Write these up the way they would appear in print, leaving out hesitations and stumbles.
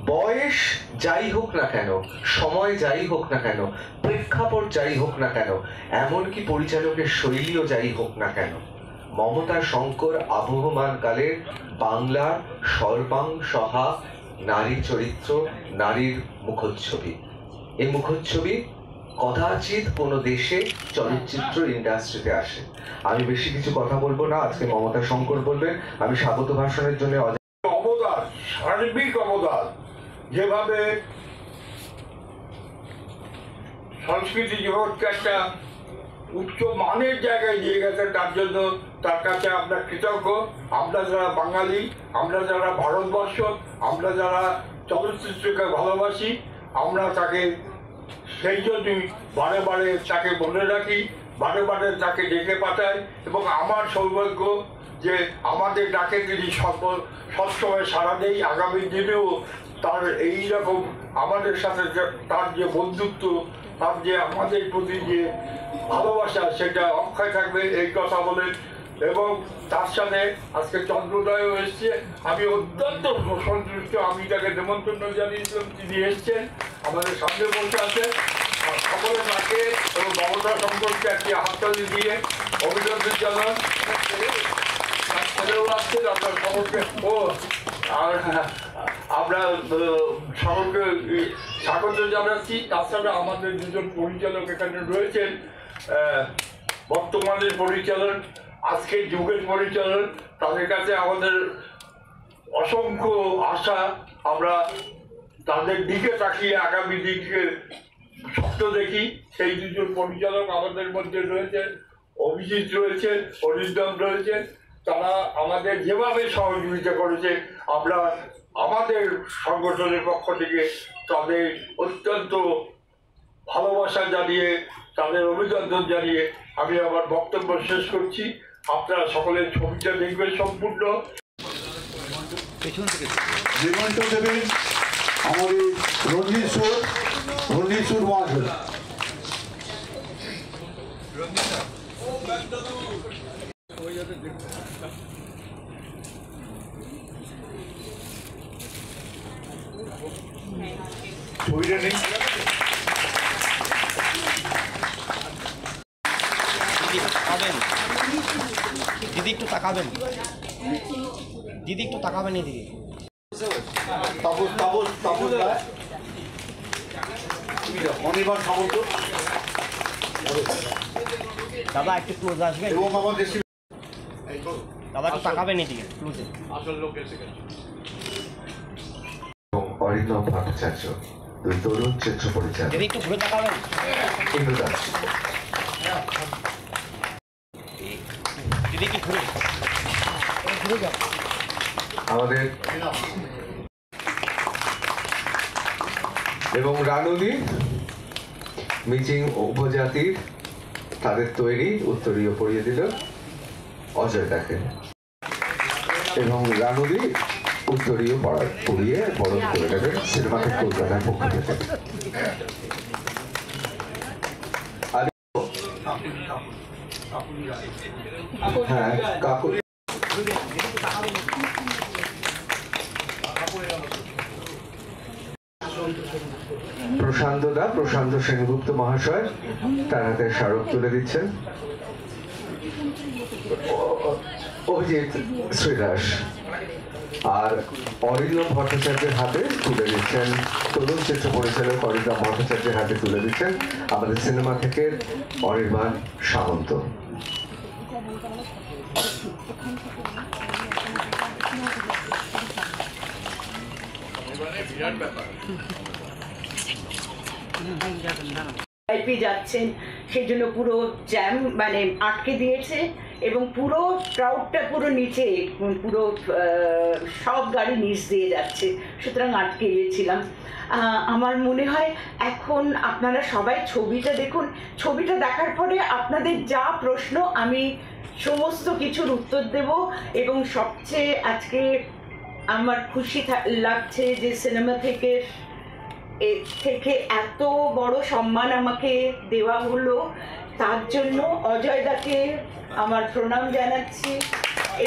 বয়স যাই হোক না কেন, সময় যাই হোক না কেন, প্রেক্ষাপট যাই হোক না কেন, এমনকি পরিচালকের শৈলীও যাই হোক না কেন, মমতা শঙ্কর আবহমান কালের বাংলার সর্বাংশহা নারী চরিত্র, নারীর মুখচ্ছবি। এই মুখচ্ছবি কদাচিৎ কোনো দেশে চলচ্চিত্র ইন্ডাস্ট্রিতে আসে। আমি বেশি কিছু কথা বলবো না, আজকে মমতা শঙ্কর বলবেন। আমি স্বাগত ভাষণের জন্য অবদান, সার্বিক অবদান, যেভাবে সংস্কৃতি জগৎকে একটা উচ্চ মানের জায়গায় নিয়ে গেছে, তার জন্য তার কাছে আমরা কৃতজ্ঞ। আমরা যারা বাঙালি, আমরা যারা ভারতবর্ষ, আমরা যারা চলচ্চিত্রকে ভালোবাসি, আমরা তাকে সেই জন্যই বারে বারে তাকে মনে রাখি, বারে বারে তাকে ডেকে পাঠাই। এবং আমার সৌভাগ্য যে আমাদের ডাকে তিনি সবসময় সাড়া দেয়। আগামী দিনেও তার এই রকম আমাদের সাথে তার যে বন্ধুত্ব, তার যে আমাদের প্রতি যে ভালোবাসা, সেটা অক্ষয় থাকবে এই কথা বলে। এবং তার সাথে আজকে চন্দ্রোদয়ও এসছে, আমি অত্যন্ত সন্তুষ্ট। আমি তাকে নিমন্ত্রণ জানিয়েছিলাম, তিনি এসছেন, আমাদের সামনে বসে আছে। সকলে তাকে এবং মমতা শঙ্করকে একটি হাততালি দিয়ে অভিনন্দন জানান। ছেলেও আসছেন, আমরা সকলকে আর আমরা সকলকে স্বাগত জানাচ্ছি। তাছাড়া আমাদের দুজন পরিচালক এখানে রয়েছেন, বর্তমানের পরিচালক, আজকের যুগের পরিচালক। তাদের কাছে আমাদের অসংখ্য আশা। আমরা তাদের দিকে তাকিয়ে আগামী দিকে স্বপ্ন দেখি। সেই দুজন পরিচালক আমাদের মধ্যে রয়েছে, অভিজিৎ রয়েছে, অরিন্দম রয়েছে। তারা আমাদের যেভাবে সহযোগিতা করেছে, আমরা আমাদের সংগঠনের পক্ষ থেকে তাদের অত্যন্ত ভালোবাসা জানিয়ে, তাদের অভিনন্দন জানিয়ে আমি আমার বক্তব্য শেষ করছি। আপনারা সকলের ছবিটা দেখবেন সম্পূর্ণ। জীবন্ত দেবেন আমাদের রঞ্জিত সুর মহাজন। ছবিটা নেই, দিদি একটু তাকাবেন, দিদি একটু তাকাবেন এদিকে। অনির্বাণ সামন্ত দাদা একটু ক্লোজ আসবেন এবং আমাদের দাদা একটু তাকাবেন এদিকে ক্লোজে। আসল লোক এসে গেছে। অরিন্দম ভট্টাচার্য, দুই তরুণ চিত্র পরিচালক। দিদি একটু ঘুরে তাকাবেন। ইন্দ্রদাস, দিদি কি ঘুরে যাও। আমাদের এবং রানুদি মিচিং উপজাতির, তাদের তৈরি উত্তরীয় পরিয়ে দিল অজয় দাকে। এবং রানুদি উত্তরীয় পড়িয়ে বরণ করে নেবেন সিনেমাকে কলকাতার পক্ষ থেকে। হ্যাঁ, কাকু প্রশান্ত সেনগুপ্ত মহাশয় তার হাতে স্মারক তুলে দিচ্ছেন। অভিজিৎ শ্রীদাস আর অরিন্দম ভট্টাচার্যের হাতে তুলে দিচ্ছেন, তরুণ চিত্র পরিচালক অরিন্দম ভট্টাচার্যের হাতে তুলে দিচ্ছেন আমাদের সিনেমা থেকে অনির্বাণ সামন্ত। যাচ্ছেন, সেই জন্য পুরো জ্যাম মানে আটকে দিয়েছে এবং পুরো ক্রাউডটা পুরো নিচে, পুরো সব গাড়ি নিচ দিয়ে যাচ্ছে, সুতরাং আটকে গিয়েছিলাম। আমার মনে হয় এখন আপনারা সবাই ছবিটা দেখুন, ছবিটা দেখার পরে আপনাদের যা প্রশ্ন আমি সমস্ত কিছুর উত্তর দেব। এবং সবচেয়ে আজকে আমার খুশি লাগছে যে সিনেমা থেকে এত বড় সম্মান আমাকে দেওয়া হলো, তার জন্য অজয় দাকে আমার প্রণাম জানাচ্ছি।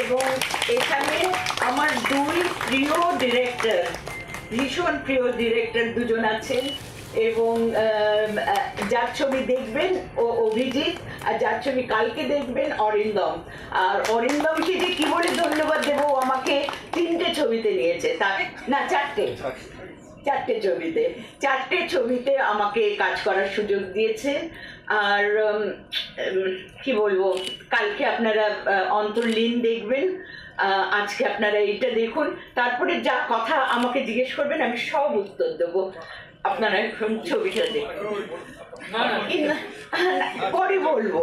এবং এখানে আমার দুই প্রিয় ডিরেক্টর ভীষণ প্রিয় ডিরেক্টর দুজন আছেন, এবং যার ছবি দেখবেন ও অভিজিৎ, আর যার ছবি কালকে দেখবেন অরিন্দম। আর অরিন্দমকে যে কি বলে ধন্যবাদ দেবো, ও আমাকে 3টে ছবিতে নিয়েছে, তার না 4টে ছবিতে আমাকে কাজ করার সুযোগ দিয়েছে। আর কি বলবো, কালকে আপনারা অন্তর্লীন দেখবেন, আজকে আপনারা এইটা দেখুন, তারপরে যা কথা আমাকে জিজ্ঞেস করবেন আমি সব উত্তর দেবো। আপনারা এখন ছবিটা দেখুন, পরে বলবো।